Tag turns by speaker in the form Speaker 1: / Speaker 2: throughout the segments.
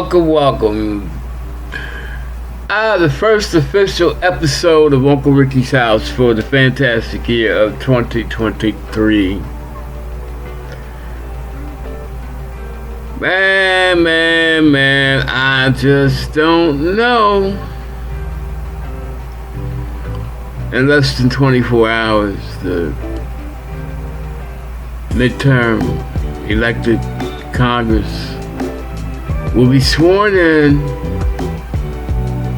Speaker 1: Welcome. The first official episode of Uncle Ricky's House for the fantastic year of 2023. Man, I just don't know. In less than 24 hours, the midterm elected Congress will be sworn in,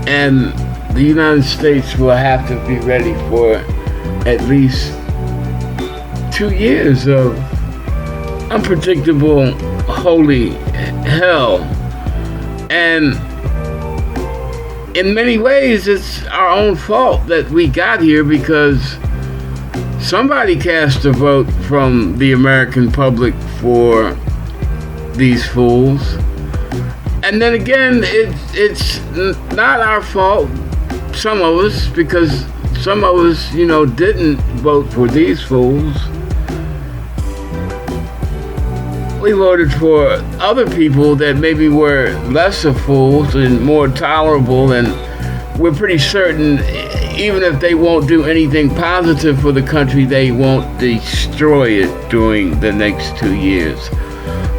Speaker 1: and the United States will have to be ready for at least 2 years of unpredictable holy hell. And in many ways, it's our own fault that we got here, because somebody cast a vote from the American public for these fools. And then again, it's not our fault, some of us, because some of us, didn't vote for these fools. We voted for other people that maybe were lesser fools and more tolerable, and we're pretty certain, even if they won't do anything positive for the country, they won't destroy it during the next 2 years.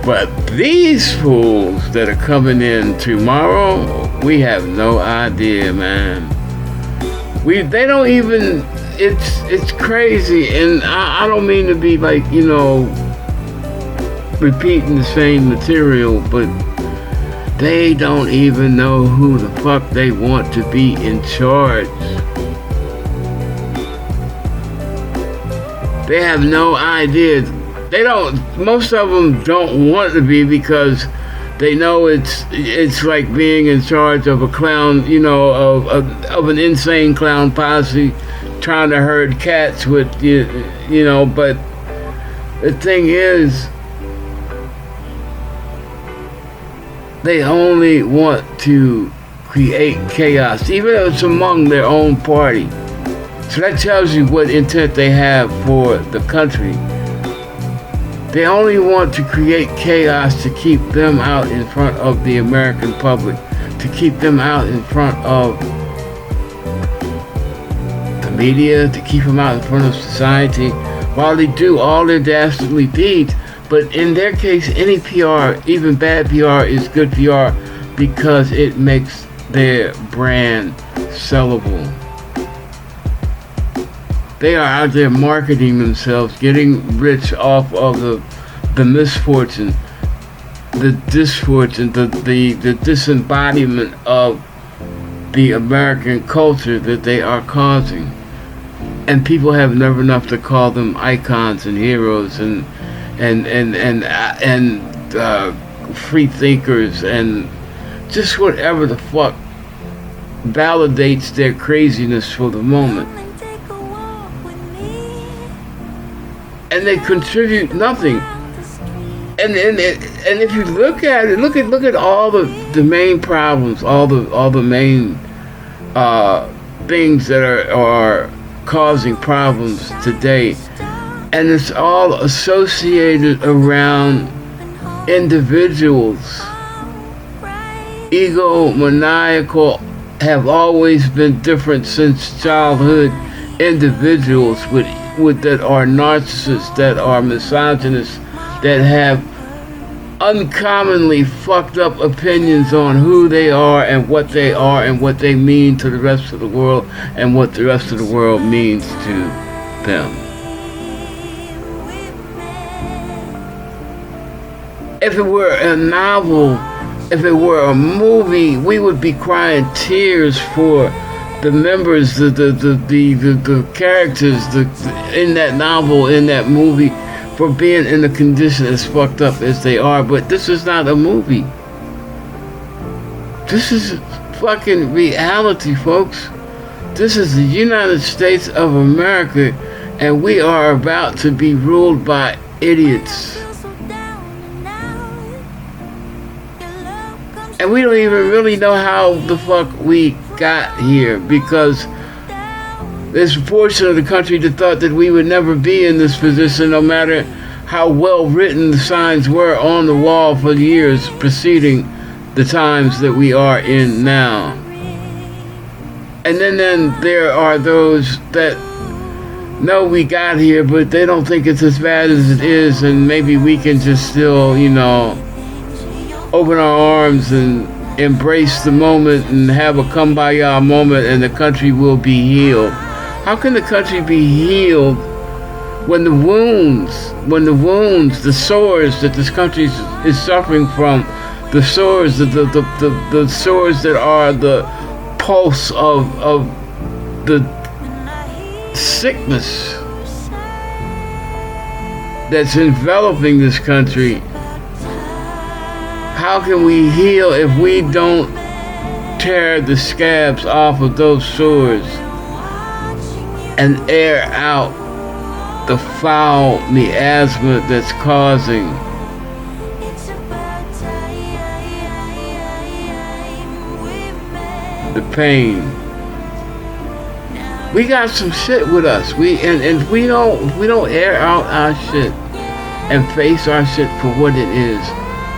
Speaker 1: But these fools that are coming in tomorrow, we have no idea, man. They don't even, it's crazy, and I don't mean to be like, repeating the same material, but they don't even know who the fuck they want to be in charge. They have no idea. Most of them don't want to be, because they know it's like being in charge of a clown, of an insane clown posse trying to herd cats with, but the thing is, they only want to create chaos, even if it's among their own party. So that tells you what intent they have for the country. They only want to create chaos to keep them out in front of the American public, to keep them out in front of the media, to keep them out in front of society, while they do all their dastardly deeds. But in their case, any PR, even bad PR, is good PR, because it makes their brand sellable. They are out there marketing themselves, getting rich off of the misfortune, the disfortune, the disembodiment of the American culture that they are causing. And people have never enough to call them icons and heroes and free thinkers, and just whatever the fuck validates their craziness for the moment. And they contribute nothing. And if you look at it, look at all the main problems, all the main things that are causing problems today. And it's all associated around individuals. Egomaniacal have always been different since childhood. Individuals that are narcissists, that are misogynists, that have uncommonly fucked up opinions on who they are and what they mean to the rest of the world, and what the rest of the world means to them. If it were a novel, if it were a movie, we would be crying tears for the members, the characters, in that novel, in that movie, for being in the condition as fucked up as they are. But this is not a movie. This is fucking reality, folks. This is the United States of America, and we are about to be ruled by idiots. And we don't even really know how the fuck we got here, because there's a portion of the country that thought that we would never be in this position, no matter how well written the signs were on the wall for years preceding the times that we are in now. And then there are those that know we got here, but they don't think it's as bad as it is, and maybe we can just still, you know, open our arms and embrace the moment and have a kumbaya moment, and the country will be healed. How can the country be healed when the wounds, the sores that this country is suffering from, the sores, the sores that are the pulse of the sickness that's enveloping this country? How can we heal if we don't tear the scabs off of those sores and air out the foul miasma that's causing the pain? We got some shit with us. And we don't air out our shit and face our shit for what it is,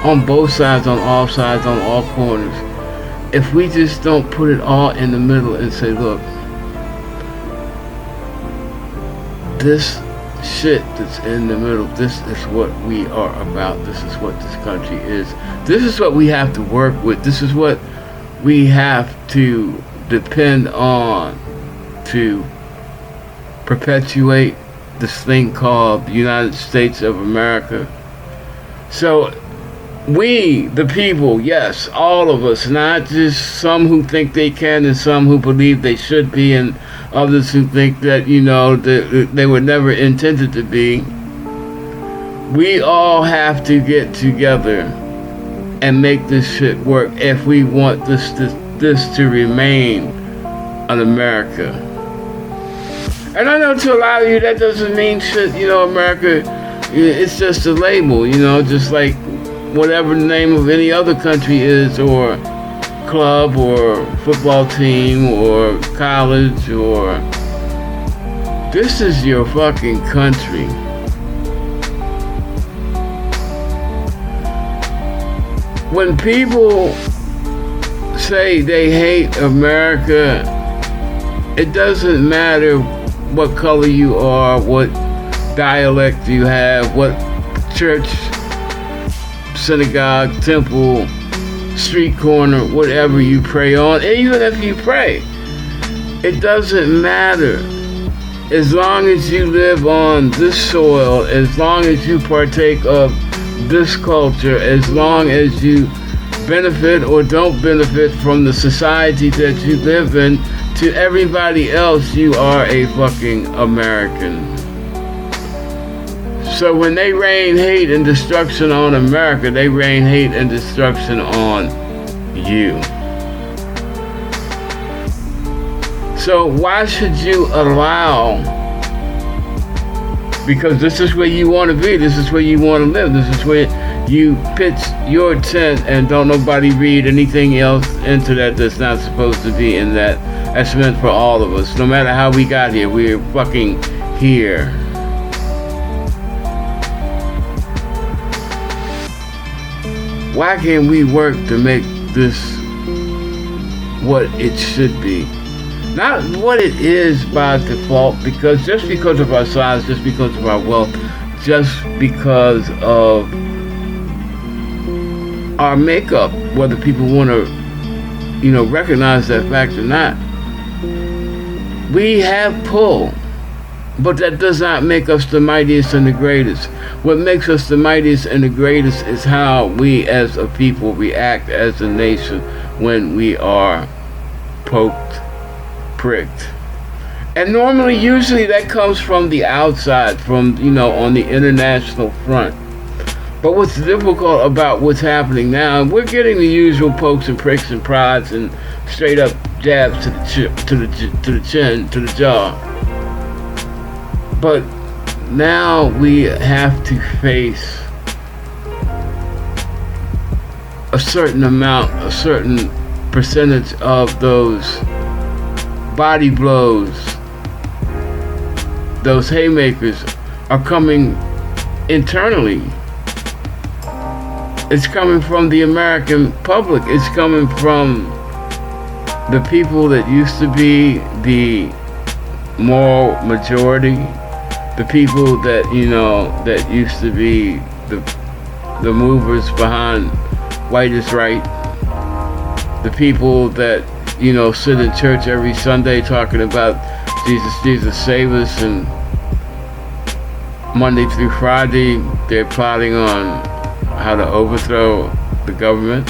Speaker 1: on both sides, on all sides, on all corners. If we just don't put it all in the middle and say, look, this shit that's in the middle, this is what we are about. This is what this country is. This is what we have to work with. This is what we have to depend on to perpetuate this thing called the United States of America. So we, the people, yes, all of us, not just some who think they can and some who believe they should be and others who think that, you know, that they were never intended to be. We all have to get together and make this shit work if we want this to remain an America. And I know to a lot of you that doesn't mean shit, you know. America, it's just a label, you know, just like whatever the name of any other country is, or club, or football team, or college, or... This is your fucking country. When people say they hate America, it doesn't matter what color you are, what dialect you have, what church, synagogue, temple, street corner, whatever you pray on. Even if you pray, it doesn't matter. As long as you live on this soil, as long as you partake of this culture, as long as you benefit or don't benefit from the society that you live in, to everybody else, you are a fucking American. So when they rain hate and destruction on America, they rain hate and destruction on you. So why should you allow, because this is where you want to be, this is where you want to live, this is where you pitch your tent and don't nobody read anything else into that that's not supposed to be in that. That's meant for all of us. No matter how we got here, we're fucking here. Why can't we work to make this what it should be? Not what it is by default, because just because of our size, just because of our wealth, just because of our makeup, whether people want to, you know, recognize that fact or not. We have pull, but that does not make us the mightiest and the greatest. What makes us the mightiest and the greatest is how we as a people react as a nation when we are poked, pricked. And normally, usually that comes from the outside, from, you know, on the international front. But what's difficult about what's happening now, we're getting the usual pokes and pricks and prods and straight up jabs to the chin, to the jaw. But now we have to face a certain amount, a certain percentage of those body blows, those haymakers are coming internally. It's coming from the American public. It's coming from the people that used to be the moral majority, the people that, that used to be the movers behind white is right, the people that, sit in church every Sunday talking about Jesus, Jesus save us, and Monday through Friday they're plotting on how to overthrow the government.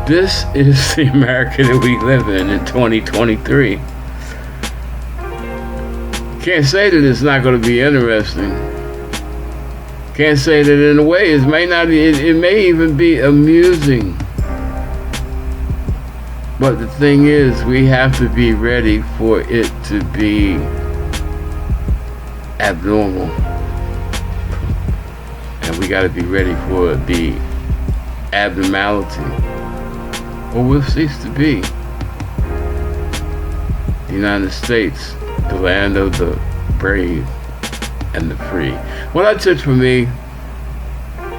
Speaker 1: This is the America that we live in 2023. Can't say that it's not going to be interesting. Can't say that in a way it may even be amusing. But the thing is, we have to be ready for it to be abnormal. And we got to be ready for the abnormality, or we'll cease to be. The United States, the land of the brave and the free. Well, that's it for me.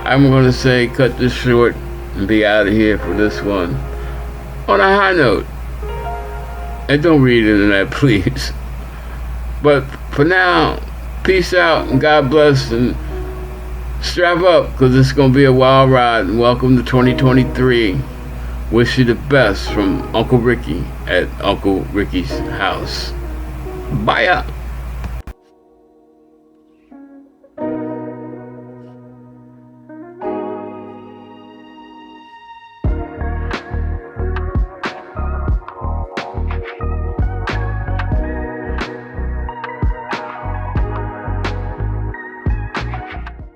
Speaker 1: I'm going to say cut this short and be out of here for this one on a high note. And don't read into that, please. But for now, peace out and God bless, and strap up, because it's going to be a wild ride. And welcome to 2023. Wish you the best from Uncle Ricky at Uncle Ricky's house. Bye.